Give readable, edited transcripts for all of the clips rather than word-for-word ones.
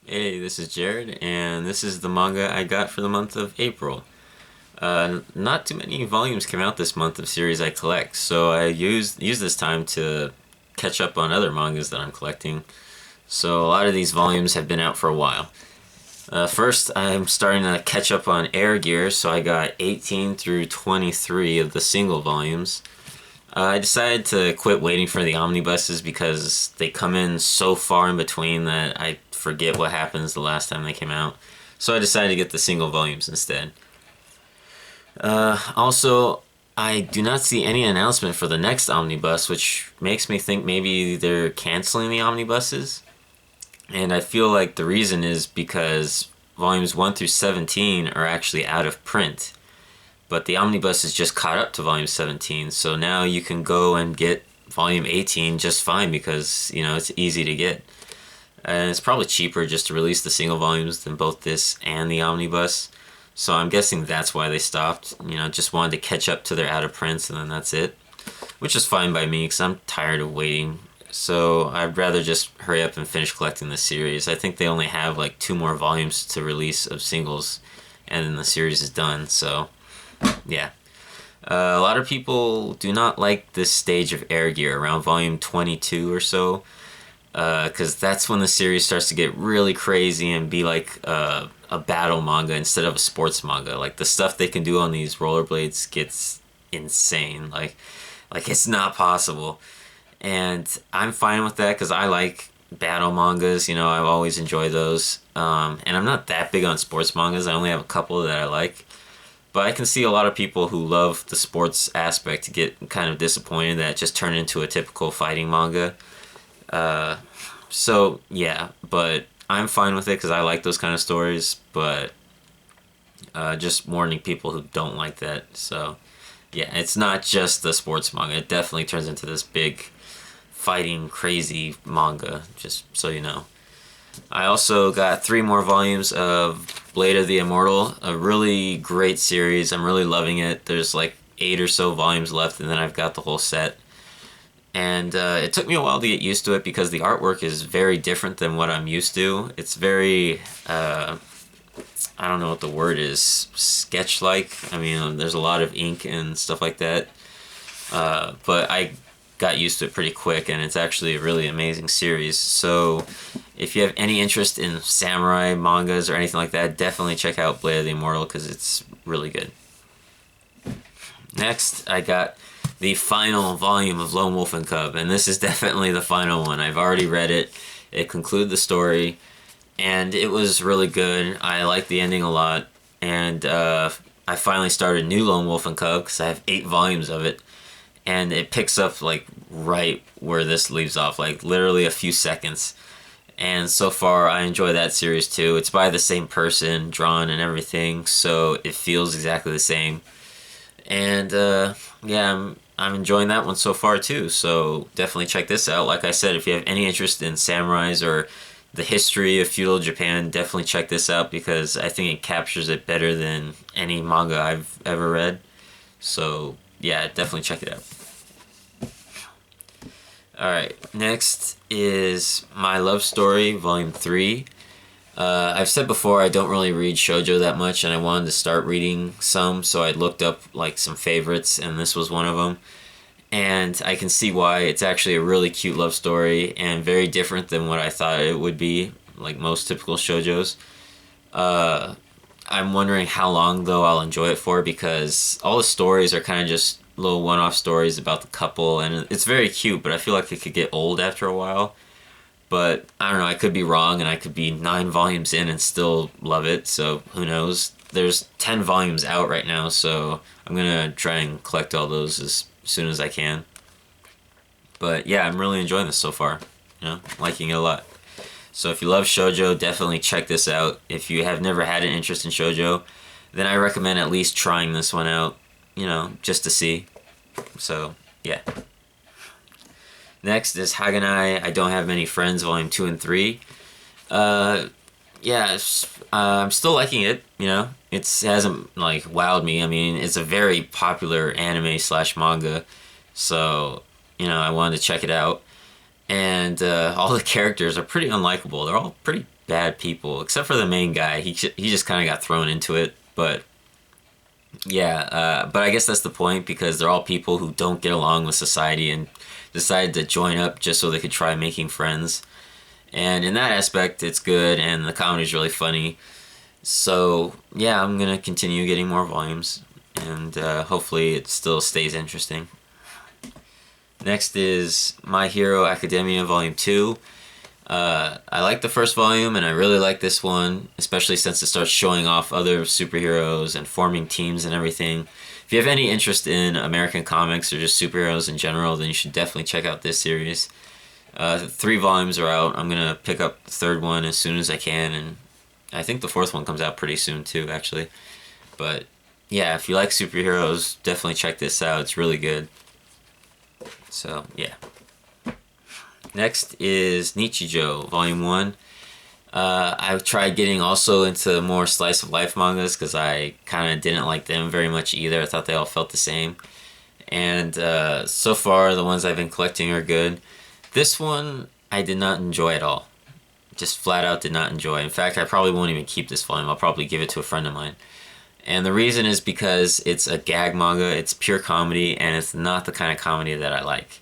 Hey, this is Jared, and this is the manga I got for the month of April. Not too many volumes came out this month of series I collect, so I used this time to catch up on other mangas that I'm collecting. So a lot of these volumes have been out for a while. First, I'm starting to catch up on Air Gear, so I got 18 through 23 of the single volumes. I decided to quit waiting for the omnibuses because they come in so far in between that I forget what happens the last time they came out. So I decided to get the single volumes instead. Also, I do not see any announcement for the next omnibus, which makes me think maybe they're canceling the omnibuses. And I feel like the reason is because volumes 1 through 17 are actually out of print. But the omnibus is just caught up to volume 17, so now you can go and get volume 18 just fine because, it's easy to get. And it's probably cheaper just to release the single volumes than both this and the omnibus. So I'm guessing that's why they stopped. Just wanted to catch up to their out of prints and then that's it. Which is fine by me because I'm tired of waiting. So I'd rather just hurry up and finish collecting the series. I think they only have like 2 more volumes to release of singles and then the series is done, so yeah. A lot of people do not like this stage of Air Gear around volume 22 or so, because that's when the series starts to get really crazy and be like a battle manga instead of a sports manga. Like the stuff they can do on these rollerblades gets insane. Like it's not possible. And I'm fine with that because I like battle mangas. I've always enjoyed those. And I'm not that big on sports mangas. I only have a couple that I like. But I can see a lot of people who love the sports aspect get kind of disappointed that it just turned into a typical fighting manga. So yeah, but I'm fine with it because I like those kind of stories. But just warning people who don't like that. So yeah, it's not just the sports manga. It definitely turns into this big fighting crazy manga. Just so you know. I also got 3 more volumes of Blade of the Immortal, a really great series. I'm really loving it. There's like 8 or so volumes left, and then I've got the whole set. And it took me a while to get used to it because the artwork is very different than what I'm used to. It's very, I don't know what the word is, sketch-like. I mean, there's a lot of ink and stuff like that. But I got used to it pretty quick, and it's actually a really amazing series. So if you have any interest in samurai mangas or anything like that, definitely check out Blade of the Immortal because it's really good. Next, I got the final volume of Lone Wolf and Cub, and this is definitely the final one. I've already read it. It concluded the story, and it was really good. I liked the ending a lot, and I finally started new Lone Wolf and Cub because I have 8 volumes of it, and it picks up like right where this leaves off, like literally a few seconds. And so far, I enjoy that series too. It's by the same person, drawn and everything, so it feels exactly the same. And yeah, I'm enjoying that one so far too. So definitely check this out. Like I said, if you have any interest in samurais or the history of feudal Japan, definitely check this out because I think it captures it better than any manga I've ever read. So yeah, definitely check it out. Alright, next is My Love Story, Volume 3. I've said before I don't really read shoujo that much, and I wanted to start reading some, so I looked up like some favorites, and this was one of them. And I can see why. It's actually a really cute love story, and very different than what I thought it would be, like most typical shoujos. I'm wondering how long, though, I'll enjoy it for, because all the stories are kind of just little one-off stories about the couple, and it's very cute, but I feel like it could get old after a while. But I don't know, I could be wrong, and I could be 9 volumes in and still love it, so who knows. There's 10 volumes out right now, so I'm gonna try and collect all those as soon as I can. But yeah, I'm really enjoying this so far. Liking it a lot. So if you love shoujo, definitely check this out. If you have never had an interest in shoujo, then I recommend at least trying this one out, just to see. So, yeah. Next is Hag and I Don't Have Many Friends, Volume 2 and 3. Yeah, I'm still liking it, It hasn't, like, wowed me. I mean, it's a very popular anime slash manga, so, I wanted to check it out. And all the characters are pretty unlikable. They're all pretty bad people, except for the main guy. He just kind of got thrown into it, but yeah. But I guess that's the point because they're all people who don't get along with society and decided to join up just so they could try making friends. And in that aspect, it's good, and the comedy's really funny. So yeah, I'm gonna continue getting more volumes, and hopefully it still stays interesting. Next is My Hero Academia Volume 2. I like the first volume, and I really like this one, especially since it starts showing off other superheroes and forming teams and everything. If you have any interest in American comics or just superheroes in general, then you should definitely check out this series. 3 volumes are out. I'm going to pick up the third one as soon as I can, and I think the fourth one comes out pretty soon too, actually. But yeah, if you like superheroes, definitely check this out. It's really good. So, yeah. Next is Nichijou, Volume 1. I've tried getting also into more slice of life mangas because I kind of didn't like them very much either. I thought they all felt the same. And so far, the ones I've been collecting are good. This one, I did not enjoy at all. Just flat out did not enjoy. In fact, I probably won't even keep this volume. I'll probably give it to a friend of mine. And the reason is because it's a gag manga, it's pure comedy, and it's not the kind of comedy that I like.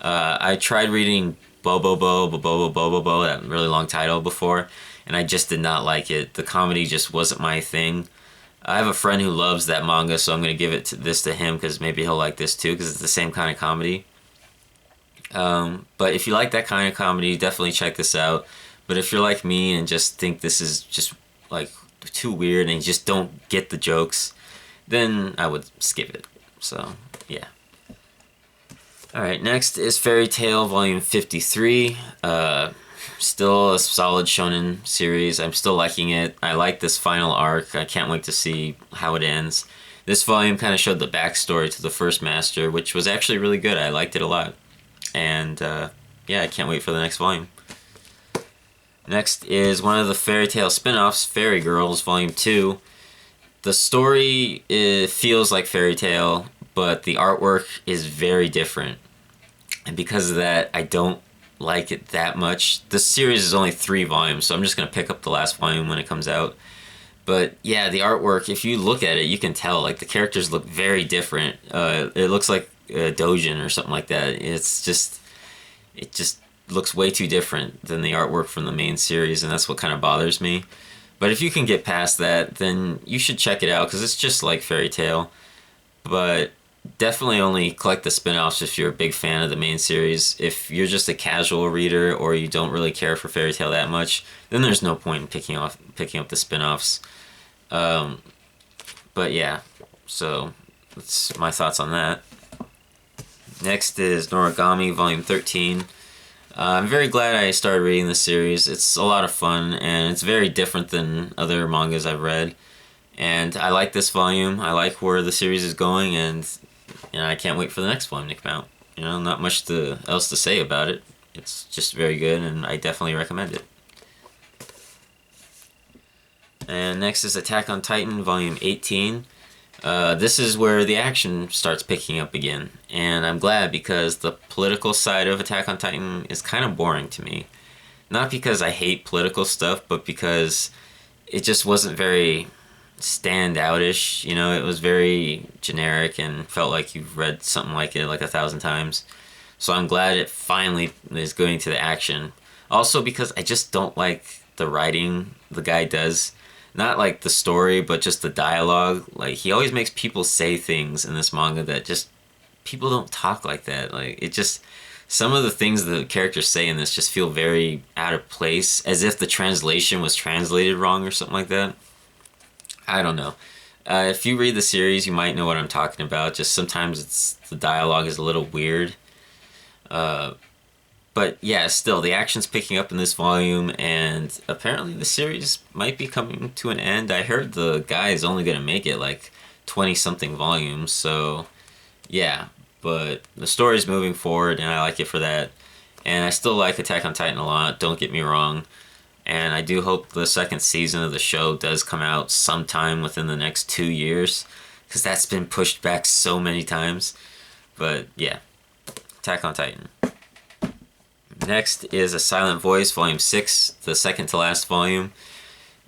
I tried reading Bobo, that really long title before, and I just did not like it. The comedy just wasn't my thing. I have a friend who loves that manga, so I'm going to give this to him because maybe he'll like this too, because it's the same kind of comedy. But if you like that kind of comedy, definitely check this out. But if you're like me and just think this is just like too weird and you just don't get the jokes, then I would skip it. So, yeah. Alright, next is Fairy Tail Volume 53. Still a solid shonen series. I'm still liking it. I like this final arc. I can't wait to see how it ends. This volume kind of showed the backstory to the first master, which was actually really good. I liked it a lot. And, yeah, I can't wait for the next volume. Next is one of the Fairy Tail spin-offs, Faerie Girls, Volume 2. The story feels like Fairy Tail, but the artwork is very different. And because of that, I don't like it that much. This series is only 3 volumes, so I'm just going to pick up the last volume when it comes out. But yeah, the artwork, if you look at it, you can tell, like, the characters look very different. It looks like Dojin or something like that. It just looks way too different than the artwork from the main series, and that's what kind of bothers me. But if you can get past that, then you should check it out, because it's just like Fairy Tail. But definitely only collect the spin-offs if you're a big fan of the main series. If you're just a casual reader or you don't really care for Fairy Tail that much, then there's no point in picking up the spin-offs. But yeah, so that's my thoughts on that. Next is Noragami, Volume 13. I'm very glad I started reading this series. It's a lot of fun, and it's very different than other mangas I've read. And I like this volume. I like where the series is going, and I can't wait for the next volume to come out. Not much else to say about it. It's just very good, and I definitely recommend it. And next is Attack on Titan, Volume 18. This is where the action starts picking up again, and I'm glad because the political side of Attack on Titan is kind of boring to me. Not because I hate political stuff, but because it just wasn't very standoutish. It was very generic and felt like you've read something like it like 1,000 times. So I'm glad it finally is going to the action. Also because I just don't like the writing the guy does. Not like the story, but just the dialogue. Like, he always makes people say things in this manga that just, people don't talk like that. Like, it just, some of the things the characters say in this just feel very out of place, as if the translation was translated wrong or something like that. I don't know. If you read the series, you might know what I'm talking about. Just sometimes the dialogue is a little weird. But yeah, still, the action's picking up in this volume, and apparently the series might be coming to an end. I heard the guy is only going to make it like 20-something volumes, so yeah. But the story's moving forward, and I like it for that. And I still like Attack on Titan a lot, don't get me wrong. And I do hope the second season of the show does come out sometime within the next 2 years, because that's been pushed back so many times. But yeah, Attack on Titan. Next is A Silent Voice, Volume 6, the second to last volume.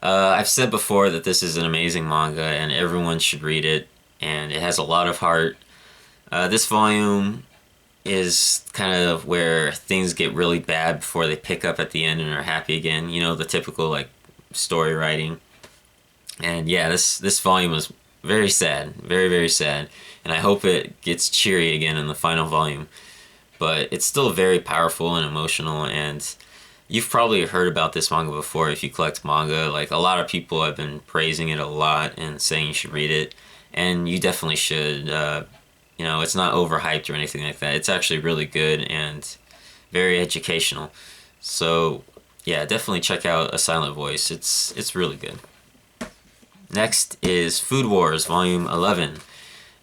I've said before that this is an amazing manga and everyone should read it, and it has a lot of heart. This volume is kind of where things get really bad before they pick up at the end and are happy again. You know, the typical like story writing. And yeah, this volume was very sad, very, very sad. And I hope it gets cheery again in the final volume. But it's still very powerful and emotional, and you've probably heard about this manga before if you collect manga. Like, a lot of people have been praising it a lot and saying you should read it, and you definitely should. You know, it's not overhyped or anything like that. It's actually really good and very educational. So, yeah, definitely check out A Silent Voice. It's really good. Next is Food Wars, Volume 11.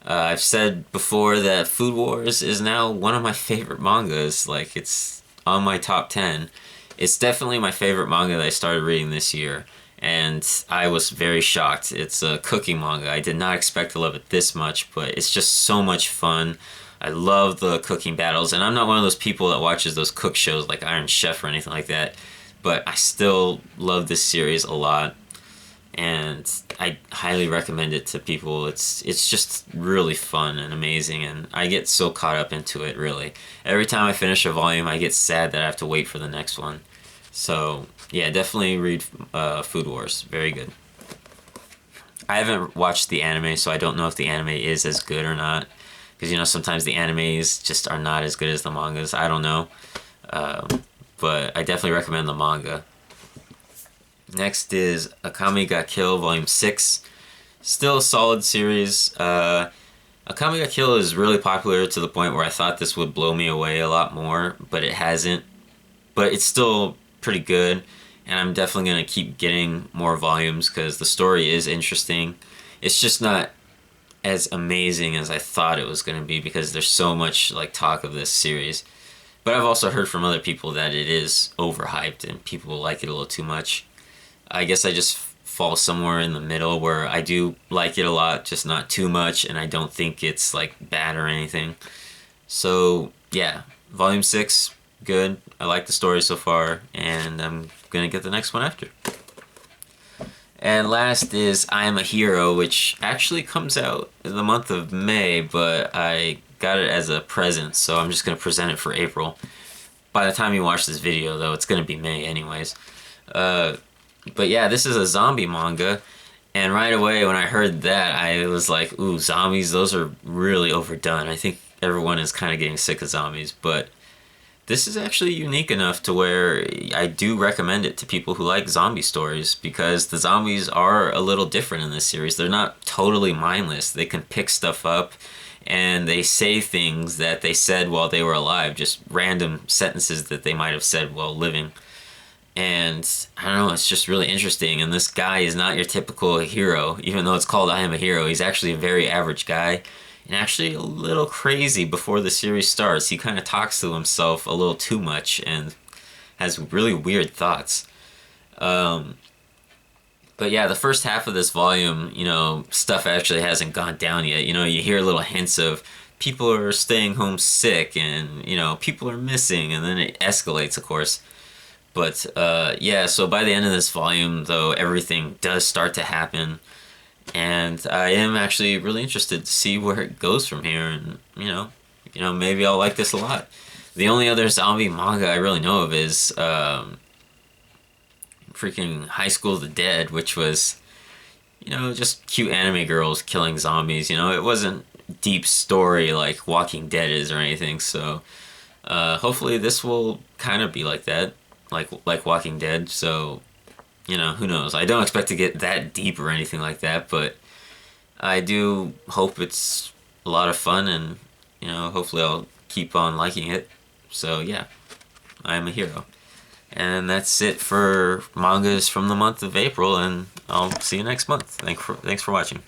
I've said before that Food Wars is now one of my favorite mangas. Like, it's on my top 10. It's definitely my favorite manga that I started reading this year, and I was very shocked. It's a cooking manga. I did not expect to love it this much, but it's just so much fun. I love the cooking battles, and I'm not one of those people that watches those cook shows like Iron Chef or anything like that, but I still love this series a lot, and I highly recommend it to people. It's just really fun and amazing, and I get so caught up into it, really. Every time I finish a volume, I get sad that I have to wait for the next one. So, yeah, definitely read Food Wars. Very good. I haven't watched the anime, so I don't know if the anime is as good or not. Because, you know, sometimes the animes just are not as good as the mangas. I don't know. But I definitely recommend the manga. Next is Comie Got Killed, Volume 6. Still a solid series. Comie Got Killed is really popular to the point where I thought this would blow me away a lot more, but it hasn't. But it's still pretty good, and I'm definitely going to keep getting more volumes because the story is interesting. It's just not as amazing as I thought it was going to be because there's so much like talk of this series. But I've also heard from other people that it is overhyped and people like it a little too much. I guess I just fall somewhere in the middle where I do like it a lot, just not too much, and I don't think it's like bad or anything. So yeah, Volume 6, good. I like the story so far, and I'm gonna get the next one after. And last is I Am a Hero, which actually comes out in the month of May, but I got it as a present, so I'm just gonna present it for April. By the time you watch this video, though, it's gonna be May anyways. But yeah, this is a zombie manga, and right away when I heard that, I was like, ooh, zombies, those are really overdone. I think everyone is kind of getting sick of zombies, but this is actually unique enough to where I do recommend it to people who like zombie stories, because the zombies are a little different in this series. They're not totally mindless. They can pick stuff up, and they say things that they said while they were alive, just random sentences that they might have said while living. And I don't know, it's just really interesting. And this guy is not your typical hero. Even though it's called I Am a Hero, he's actually a very average guy. And actually a little crazy before the series starts. He kind of talks to himself a little too much and has really weird thoughts. But yeah, the first half of this volume, you know, stuff actually hasn't gone down yet. You know, you hear little hints of people are staying home sick and, you know, people are missing. And then it escalates, of course. But yeah, so by the end of this volume, though, everything does start to happen. And I am actually really interested to see where it goes from here. And, you know, maybe I'll like this a lot. The only other zombie manga I really know of is freaking High School of the Dead, which was, you know, just cute anime girls killing zombies. You know, it wasn't deep story like Walking Dead is or anything. So hopefully this will kind of be like that. Like Walking Dead, so, you know, who knows. I don't expect to get that deep or anything like that, but I do hope it's a lot of fun, and, you know, hopefully I'll keep on liking it. So, yeah, I Am a Hero. And that's it for mangas from the month of April, and I'll see you next month. Thanks for watching.